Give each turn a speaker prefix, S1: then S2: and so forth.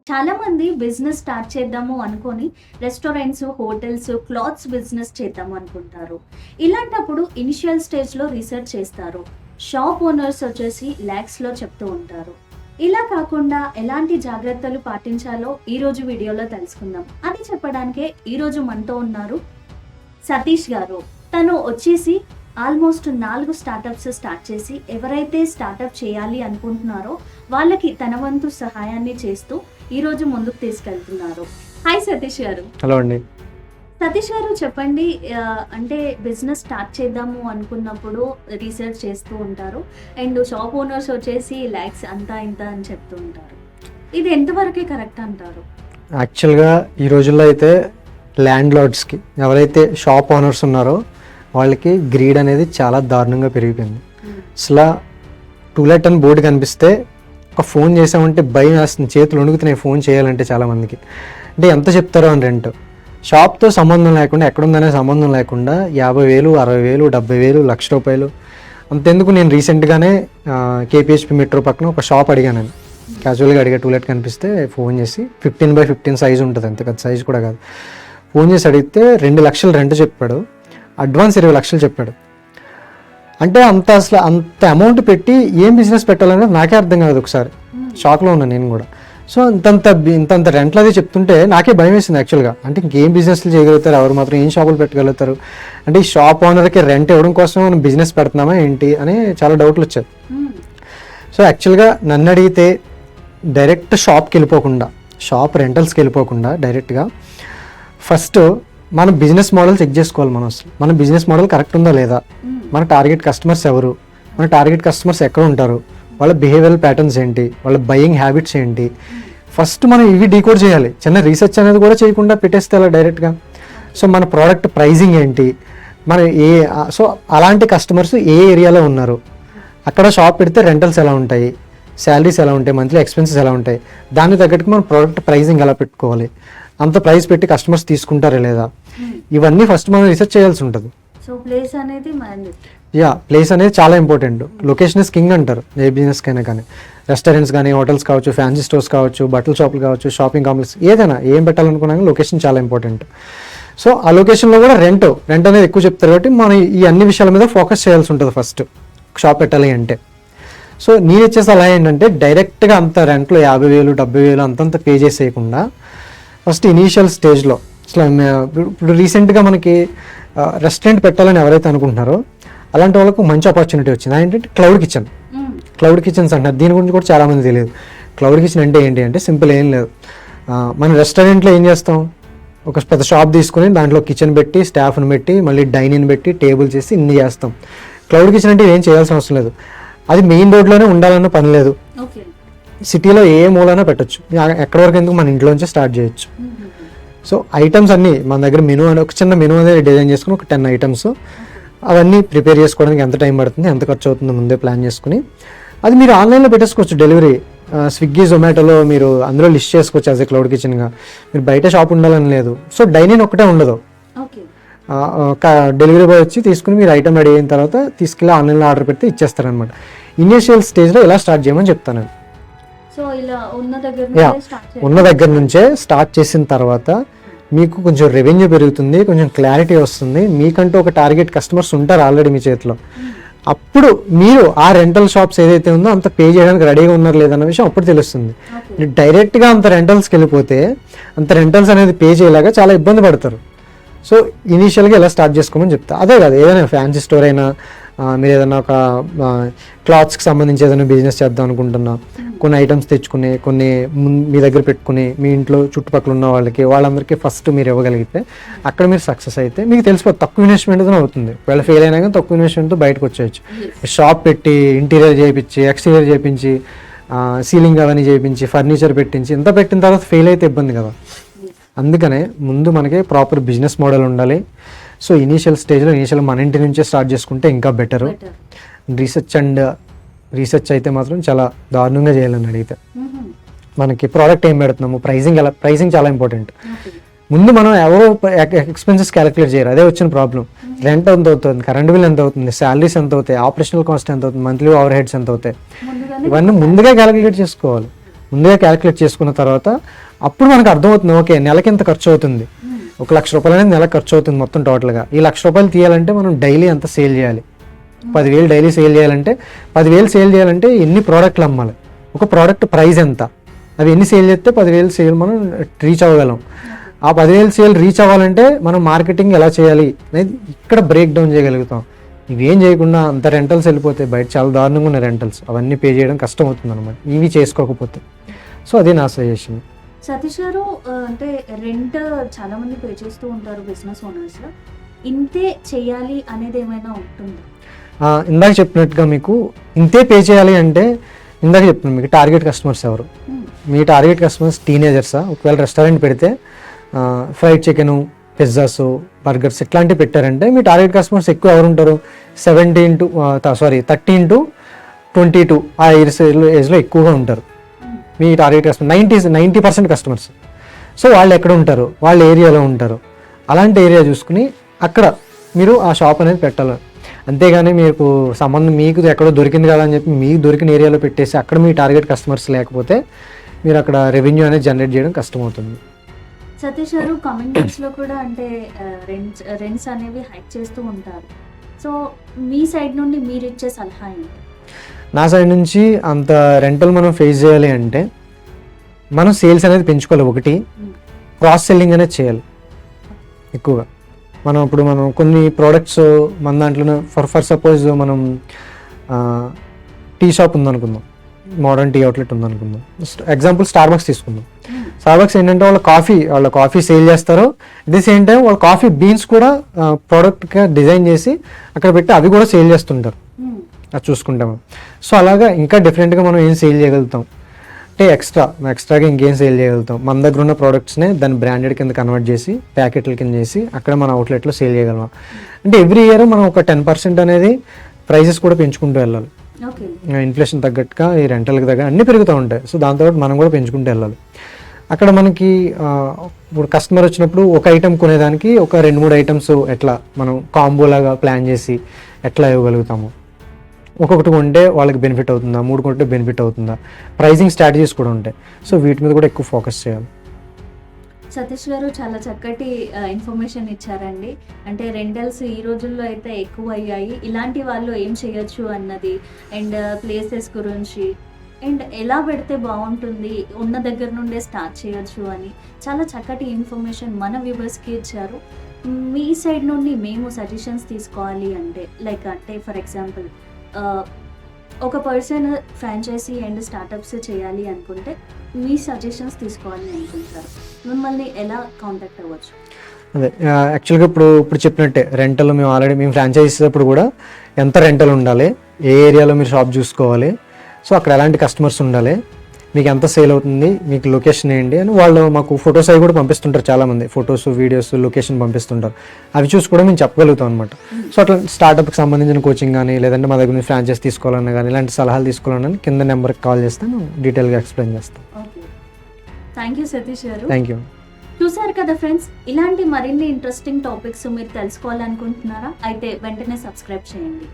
S1: చాలా మంది business start చేద్దాము అనుకొని రెస్టారెంట్స్, హోటల్స్, క్లాత్స్ బిజినెస్ చేద్దాము అనుకుంటారు. ఇలాంటప్పుడు ఇనిషియల్ స్టేజ్లో రీసెర్చ్ చేస్తారు. షాప్ ఓనర్స్ వచ్చేసి ల్యాక్స్లో చెప్తూ ఉంటారు. ఇలా కాకుండా ఎలాంటి జాగ్రత్తలు పాటించాలో ఈరోజు వీడియోలో తెలుసుకుందాం. అది చెప్పడానికే ఈరోజు మనతో ఉన్నారు సతీష్ గారు. తను వచ్చేసి ఆల్మోస్ట్ 4 స్టార్టప్స్ స్టార్ట్ చేసి ఎవరైతే స్టార్టప్ చేయాలి అనుకుంటున్నారో వాళ్ళకి తన వంతు సహాయాన్ని చేస్తూ ఈరోజు ముందుకు తీసుకెళ్తున్నారు. హాయ్ సతీష్ గారు.
S2: హలో అండి.
S1: సతీష్ గారు చెప్పండి, అంటే బిజినెస్ స్టార్ట్ చేద్దాము అనుకున్నప్పుడు రీసెర్చ్ చేస్తూ ఉంటారు అండ్ షాప్ ఓనర్స్ వచ్చేసి ల్యాక్స్ అంతా ఇంత అని చెప్తూ ఉంటారు. ఇది ఎంతవరకే కరెక్ట్ అంటారు?
S2: యాక్చువల్గా ఈ రోజుల్లో అయితే ల్యాండ్ లార్డ్స్కి, ఎవరైతే షాప్ ఓనర్స్ ఉన్నారో వాళ్ళకి గ్రీడ్ అనేది చాలా దారుణంగా పెరిగిపోయింది. అసలు టూలెట్ అని బోర్డు కనిపిస్తే ఒక ఫోన్ చేసామంటే భయం వేస్తుంది, చేతులు వణుకుతున్నాయి ఫోన్ చేయాలంటే. చాలామందికి అంటే ఎంత చెప్తారో అని రెంట్, షాప్తో సంబంధం లేకుండా, ఎక్కడుందనే సంబంధం లేకుండా 50,000, 60,000, 70,000, ₹1,00,000 అంతెందుకు. నేను రీసెంట్గానే KPHP మెట్రో పక్కన ఒక షాప్ అడిగాను. నేను క్యాజువల్గా అడిగా, టూలెట్ కనిపిస్తే ఫోన్ చేసి 15x15 సైజు ఉంటుంది, అంతే కదా, సైజు కూడా కాదు. ఫోన్ చేసి అడిగితే 2,00,000 రెంట్ చెప్పాడు, అడ్వాన్స్ 20,00,000 చెప్పాడు. అంటే అంత అమౌంట్ పెట్టి ఏం బిజినెస్ పెట్టాలనేది నాకే అర్థం కాదు. ఒకసారి షాక్లో ఉన్నాను నేను కూడా. సో ఇంతంత రెంట్లు అది చెప్తుంటే నాకే భయం వేసింది యాక్చువల్గా. అంటే ఇంకేం బిజినెస్లు చేయగలుగుతారు, ఎవరు మాత్రం ఏం షాపులు పెట్టగలుగుతారు, అంటే ఈ షాప్ ఓనర్కి రెంట్ ఇవ్వడం కోసం మనం బిజినెస్ పెడుతున్నామా ఏంటి అని చాలా డౌట్లు వచ్చాయి. సో యాక్చువల్గా నన్ను అడిగితే డైరెక్ట్ షాప్కి వెళ్ళిపోకుండా, షాప్ రెంటల్స్కి వెళ్ళిపోకుండా డైరెక్ట్గా ఫస్ట్ మన బిజినెస్ మోడల్ చెక్ చేసుకోవాలి. మనం అసలు మన బిజినెస్ మోడల్ కరెక్ట్ ఉందా లేదా, మన టార్గెట్ కస్టమర్స్ ఎవరు, మన టార్గెట్ కస్టమర్స్ ఎక్కడ ఉంటారు, వాళ్ళ బిహేవియరల్ ప్యాటర్న్స్ ఏంటి, వాళ్ళ బయింగ్ హ్యాబిట్స్ ఏంటి, ఫస్ట్ మనం ఇవి డీకోడ్ చేయాలి. చిన్న రీసెర్చ్ అనేది కూడా చేయకుండా పెట్టేస్తే అలా డైరెక్ట్గా. సో మన ప్రోడక్ట్ ప్రైజింగ్ ఏంటి, మన సో అలాంటి కస్టమర్స్ ఏ ఏరియాలో ఉన్నారు, అక్కడ షాప్ పెడితే రెంటల్స్ ఎలా ఉంటాయి, శాలరీస్ ఎలా ఉంటాయి, మంత్లీ ఎక్స్పెన్సెస్ ఎలా ఉంటాయి, దానికి తగ్గట్టుగా మన ప్రోడక్ట్ ప్రైజింగ్ ఎలా పెట్టుకోవాలి, అంత ప్రైస్ పెట్టి కస్టమర్స్ తీసుకుంటారా లేదా, ఇవన్నీ ఫస్ట్ మనం రీసెర్చ్ చేయాల్సి ఉంటుంది.
S1: సో ప్లేస్ అనేది
S2: ప్లేస్ అనేది చాలా ఇంపార్టెంట్. లొకేషన్ ఇస్ కింగ్ అంటారు ఏ బిజినెస్ కైనా. కానీ రెస్టారెంట్స్ కానీ, హోటల్స్ కావచ్చు, ఫ్యాన్సీ స్టోర్స్ కావచ్చు, బట్టల షాపులు కావచ్చు, షాపింగ్ కాంప్లెక్స్, ఏదైనా ఏం పెట్టాలనుకున్నా లొకేషన్ చాలా ఇంపార్టెంట్. సో ఆ లొకేషన్లో కూడా రెంట్ అనేది ఎక్కువ చెప్తారు కాబట్టి మనం ఈ అన్ని విషయాల మీద ఫోకస్ చేయాల్సి ఉంటుంది ఫస్ట్ షాప్ పెట్టాలి అంటే. సో నేను ఇచ్చే సలహా ఏంటంటే డైరెక్ట్గా అంత రెంట్లో 50,000, 70,000 అంతంత పే చేసేయకుండా ఫస్ట్ ఇనీషియల్ స్టేజ్లో అసలు ఇప్పుడు రీసెంట్గా మనకి రెస్టారెంట్ పెట్టాలని ఎవరైతే అనుకుంటున్నారో అలాంటి వాళ్ళకు మంచి ఆపర్చునిటీ వచ్చింది. ఏంటంటే క్లౌడ్ కిచెన్స్ అంటారు. దీని గురించి కూడా చాలామంది తెలియదు. క్లౌడ్ కిచెన్ అంటే ఏంటి అంటే సింపుల్ ఏం లేదు. మన రెస్టారెంట్లో ఏం చేస్తాం, ఒక పెద్ద షాప్ తీసుకుని దాంట్లో కిచెన్ పెట్టి, స్టాఫ్ని పెట్టి, మళ్ళీ డైనింగ్ పెట్టి, టేబుల్ చేసి ఇన్ని చేస్తాం. క్లౌడ్ కిచెన్ అంటే ఏం చేయాల్సిన అవసరం లేదు. అది మెయిన్ రోడ్లోనే ఉండాలన్న పని లేదు. సిటీలో ఏ మూలైనా పెట్టచ్చు. ఎక్కడి వరకు ఎందుకు మన ఇంట్లోంచే స్టార్ట్ చేయొచ్చు. సో ఐటమ్స్ అన్నీ మన దగ్గర మెనూ అని ఒక చిన్న మెనూ అనేది డిజైన్ చేసుకుని ఒక 10 ఐటమ్స్ అవన్నీ ప్రిపేర్ చేసుకోవడానికి ఎంత టైం పడుతుంది, ఎంత ఖర్చు అవుతుందో ముందే ప్లాన్ చేసుకుని అది మీరు ఆన్లైన్లో పెట్టేసుకోవచ్చు. డెలివరీ స్విగ్గీ, జొమాటోలో మీరు అందులో లిస్ట్ చేసుకోవచ్చు యాజ్ ఏ క్లౌడ్ కిచెన్గా. మీరు బయట షాప్ ఉండాలని లేదు. సో డైనింగ్ ఒకటే ఉండదు, డెలివరీ బాయ్ వచ్చి తీసుకుని మీరు ఐటమ్ రెడీ అయిన తర్వాత తీసుకెళ్ళి ఆన్లైన్లో ఆర్డర్ పెడితే ఇచ్చేస్తారనమాట. ఇనిషియల్ స్టేజ్లో ఇలా స్టార్ట్ చేయమని చెప్తాను. ఉన్న దగ్గర నుంచే స్టార్ట్ చేసిన తర్వాత మీకు కొంచెం రెవెన్యూ పెరుగుతుంది, కొంచెం క్లారిటీ వస్తుంది, మీకంటూ ఒక టార్గెట్ కస్టమర్స్ ఉంటారు ఆల్రెడీ మీ చేతిలో. అప్పుడు మీరు ఆ రెంటల్ షాప్స్ ఏదైతే ఉందో అంత పే చేయడానికి రెడీగా ఉన్నారు లేదన్న విషయం అప్పుడు తెలుస్తుంది. మీరు డైరెక్ట్గా అంత రెంటల్స్కి వెళ్ళిపోతే అంత రెంటల్స్ అనేది పే చేయలేక చాలా ఇబ్బంది పడతారు. సో ఇనీషియల్గా ఎలా స్టార్ట్ చేసుకోమని చెప్తా. అదే కాదు, ఏదైనా ఫ్యాన్సీ స్టోర్ అయినా, మీరు ఏదైనా ఒక క్లాత్స్కి సంబంధించి ఏదైనా బిజినెస్ చేద్దాం అనుకుంటున్నా, కొన్ని ఐటమ్స్ తెచ్చుకుని కొన్ని మీ దగ్గర పెట్టుకుని మీ ఇంట్లో చుట్టుపక్కల ఉన్న వాళ్ళందరికీ ఫస్ట్ మీరు ఇవ్వగలిగితే అక్కడ మీరు సక్సెస్ అయితే మీకు తెలిసిపోతుంది. తక్కువ ఇన్వెస్ట్మెంట్తో అవుతుంది. ఒకవేళ ఫెయిల్ అయినా కానీ తక్కువ ఇన్వెస్ట్మెంట్తో బయటకు వచ్చేయచ్చు. షాప్ పెట్టి ఇంటీరియర్ చేయించి, ఎక్స్టీరియర్ చేయించి, సీలింగ్ అవన్నీ చేయించి, ఫర్నిచర్ పెట్టించి, ఇంత పెట్టిన తర్వాత ఫెయిల్ అయితే ఇబ్బంది కదా. అందుకనే ముందు మనకి ప్రాపర్ బిజినెస్ మోడల్ ఉండాలి. సో ఇనీషియల్ స్టేజ్లో మన ఇంటి నుంచే స్టార్ట్ చేసుకుంటే ఇంకా బెటరు. రీసెర్చ్ అయితే మాత్రం చాలా దారుణంగా చేయాలని అడిగితే మనకి ప్రోడక్ట్ ఏం పెడుతున్నాము, ప్రైజింగ్ చాలా ఇంపార్టెంట్. ముందు మనం ఎవరో ఎక్స్పెన్సెస్ క్యాలిక్యులేట్ చేయరు, అదే వచ్చిన ప్రాబ్లం. రెంట్ ఎంత అవుతుంది, కరెంట్ బిల్ ఎంత అవుతుంది, శాలరీస్ ఎంత అవుతాయి, ఆపరేషనల్ కాస్ట్ ఎంత అవుతుంది, మంత్లీ ఓవర్ హెడ్స్ ఎంత అవుతాయి, ఇవన్నీ ముందుగా క్యాలిక్యులేట్ చేసుకోవాలి. ముందుగా క్యాలిక్యులేట్ చేసుకున్న తర్వాత అప్పుడు మనకు అర్థమవుతుంది, ఓకే నెలకి ఎంత ఖర్చు అవుతుంది, 1,00,000 రూపాయలు అనేది నెలకు ఖర్చు అవుతుంది మొత్తం టోటల్గా. ఈ 1,00,000 రూపాయలు తీయాలంటే మనం డైలీ ఎంత సేల్ చేయాలి, 10,000 డైలీ సేల్ చేయాలంటే 10,000 సేల్ చేయాలంటే ఎన్ని ప్రోడక్ట్లు అమ్మాలి, ఒక ప్రోడక్ట్ ప్రైస్ ఎంత, అవి ఎన్ని సేల్ చేస్తే 10,000 సేల్ మనం రీచ్ అవ్వగలం. ఆ 10,000 సేల్ రీచ్ అవ్వాలంటే మనం మార్కెటింగ్ ఎలా చేయాలి అనేది ఇక్కడ బ్రేక్ డౌన్ చేయగలుగుతాం. ఇవేం చేయకుండా అంత రెంటల్స్ వెళ్ళిపోతే బయట చాలా దారుణంగా ఉన్న రెంటల్స్ అవన్నీ పే చేయడం కష్టం అవుతుంది అనమాట ఇవి చేసుకోకపోతే. సో అది నా సజెషన్.
S1: సతీష్ గారు, అంటే రెంట్ చాలా మంది పే చేస్తూ ఉంటారు బిజినెస్ ఓనర్స్, ఇంతే చేయాలి అనేది ఏమైనా ఉంటుందా?
S2: ఇందాక చెప్పినట్టుగా మీకు ఇంతే పే చేయాలి అంటే ఇందాక చెప్తున్నాను మీకు టార్గెట్ కస్టమర్స్ ఎవరు, మీ టార్గెట్ కస్టమర్స్ టీనేజర్సా? ఒకవేళ రెస్టారెంట్ పెడితే ఫ్రైడ్ చికెను, పిజ్జాస్, బర్గర్స్ ఇట్లాంటివి పెట్టారంటే మీ టార్గెట్ కస్టమర్స్ ఎక్కువ ఎవరు ఉంటారు? 13 to 22 ఆ ఏజ్లో ఎక్కువగా ఉంటారు మీ టార్గెట్ కస్టమర్. 90% కస్టమర్స్. సో వాళ్ళు ఎక్కడ ఉంటారు? వాళ్ళ ఏరియాలో ఉంటారు. అలాంటి ఏరియా చూసుకుని అక్కడ మీరు ఆ షాప్ అనేది పెట్టాలి. అంతేగాని మీకు సంబంధం మీకు ఎక్కడో దొరికింది కదా అని చెప్పి మీకు దొరికిన ఏరియాలో పెట్టేసి అక్కడ మీ టార్గెట్ కస్టమర్స్ లేకపోతే మీరు అక్కడ రెవెన్యూ అనేది జనరేట్ చేయడం కష్టమవుతుంది.
S1: సతీష్ గారు, కమింగ్ డేస్లో కూడా అంటే రెంట్స్ అనేవి హైక్ చేస్తూ ఉంటారు. సో మీ సైడ్ నుండి మీరు ఇచ్చే సలహా ఏంటి?
S2: నా సైడ్ నుంచి అంత రెంటల్ మనం ఫేస్ చేయాలి అంటే మనం సేల్స్ అనేది పెంచుకోవాలి. ఒకటి క్రాస్ సెల్లింగ్ అనేది చేయాలి ఎక్కువగా. మనం కొన్ని ప్రోడక్ట్స్ మన దాంట్లో ఫర్ సపోజ్ మనం టీ షాప్ ఉందనుకుందాం, మోడర్న్ టీ అవుట్లెట్ ఉందనుకుందాం, ఎగ్జాంపుల్ స్టార్బక్స్ తీసుకుందాం. స్టార్బక్స్ ఏంటంటే వాళ్ళ కాఫీ సేల్ చేస్తారు, అట్ ది సేమ్ టైం వాళ్ళ కాఫీ బీన్స్ కూడా ప్రోడక్ట్గా డిజైన్ చేసి అక్కడ పెట్టి అవి కూడా సేల్ చేస్తుంటారు. అది చూసుకుంటాము. సో అలాగా ఇంకా డిఫరెంట్గా మనం ఏం సేల్ చేయగలుగుతాం అంటే ఎక్స్ట్రాగా ఇంకేం సేల్ చేయగలుగుతాం? మన దగ్గర ఉన్న ప్రోడక్ట్స్నే దాన్ని బ్రాండెడ్ కింద కన్వర్ట్ చేసి ప్యాకెట్ల కింద చేసి అక్కడ మన అవుట్లెట్లో సేల్ చేయగలం. అంటే ఎవ్రీ ఇయర్ మనం ఒక 10% అనేది ప్రైజెస్ కూడా పెంచుకుంటూ వెళ్ళాలి. ఇన్ఫ్లేషన్ తగ్గట్టుగా ఈ రెంటల్కి దగ్గర అన్నీ పెరుగుతూ ఉంటాయి. సో దాంతో మనం కూడా పెంచుకుంటూ వెళ్ళాలి. అక్కడ మనకి ఇప్పుడు కస్టమర్ వచ్చినప్పుడు ఒక ఐటెం కొనేదానికి ఒక 2-3 ఐటమ్స్ ఎట్లా మనం కాంబోలాగా ప్లాన్ చేసి ఎట్లా ఇవ్వగలుగుతాము, ఒక్కొక్కటి కొంటే వాళ్ళకి బెనిఫిట్ అవుతుందా, 3 కొంటే బెనిఫిట్ అవుతుందా, ప్రైజింగ్ స్ట్రాటజీస్ కూడా ఉంటాయి. సో వీటి మీద కూడా ఎక్కువ ఫోకస్ చేయాలి.
S1: సతీష్ గారు, చాలా చక్కటి ఇన్ఫర్మేషన్ ఇచ్చారండి. అంటే రెంటల్స్ ఈ రోజుల్లో అయితే ఎక్కువ అయ్యాయి, ఇలాంటి వాళ్ళు ఏం చేయొచ్చు అన్నది, అండ్ ప్లేసెస్ గురించి, అండ్ ఎలా పెడితే బాగుంటుంది, ఉన్న దగ్గర నుండే స్టార్ట్ చేయొచ్చు అని చాలా చక్కటి ఇన్ఫర్మేషన్ మన వ్యూవర్స్కి ఇచ్చారు. మీ సైడ్ నుండి మేము సజెషన్స్ తీసుకోవాలి అంటే అంటే ఫర్ ఎగ్జాంపుల్ ఒక పర్సన్ ఫ్రాంచైజీ అండ్ స్టార్టప్స్ చేయాలి అనుకుంటే మీ సజెషన్స్ తీసుకోవాలి అనుకుంటారు, మిమ్మల్ని ఎలా కాంటాక్ట్ అవ్వచ్చు?
S2: అదే యాక్చువల్గా ఇప్పుడు చెప్పినట్టే రెంటల్ మేము ఫ్రాంచైజీస్ అప్పుడు కూడా ఎంత రెంటల్ ఉండాలి, ఏ ఏరియాలో మీరు షాప్ చూసుకోవాలి, సో అక్కడ ఎలాంటి కస్టమర్స్ ఉండాలి, మీకు ఎంత సేల్ అవుతుంది, మీకు లొకేషన్ ఏంటి అని వాళ్ళు మాకు ఫొటోస్ అవి కూడా పంపిస్తుంటారు. చాలామంది ఫొటోస్, వీడియోస్, లొకేషన్ పంపిస్తుంటారు. అవి చూసి కూడా మేము చెప్పగలుగుతాం అనమాట. సో అట్లా స్టార్టప్కి సంబంధించిన కోచింగ్ కానీ లేదంటే మా దగ్గర నుంచి ఫ్రాంచైజ్ తీసుకోవాలన్నా కానీ ఇలాంటి సలహాలు తీసుకోవాలని కింద నెంబర్కి కాల్ చేస్తే మేము డీటెయిల్గా ఎక్స్ప్లెయిన్ చేస్తాం.
S1: థ్యాంక్ యూ సతీష్ గారు.
S2: Thank you.
S1: చూసారు కదా ఫ్రెండ్స్, ఇలాంటి మరిన్ని ఇంట్రెస్టింగ్ టాపిక్స్ మీరు తెలుసుకోవాలనుకుంటున్నారా? అయితే వెంటనే సబ్స్క్రైబ్ చేయండి.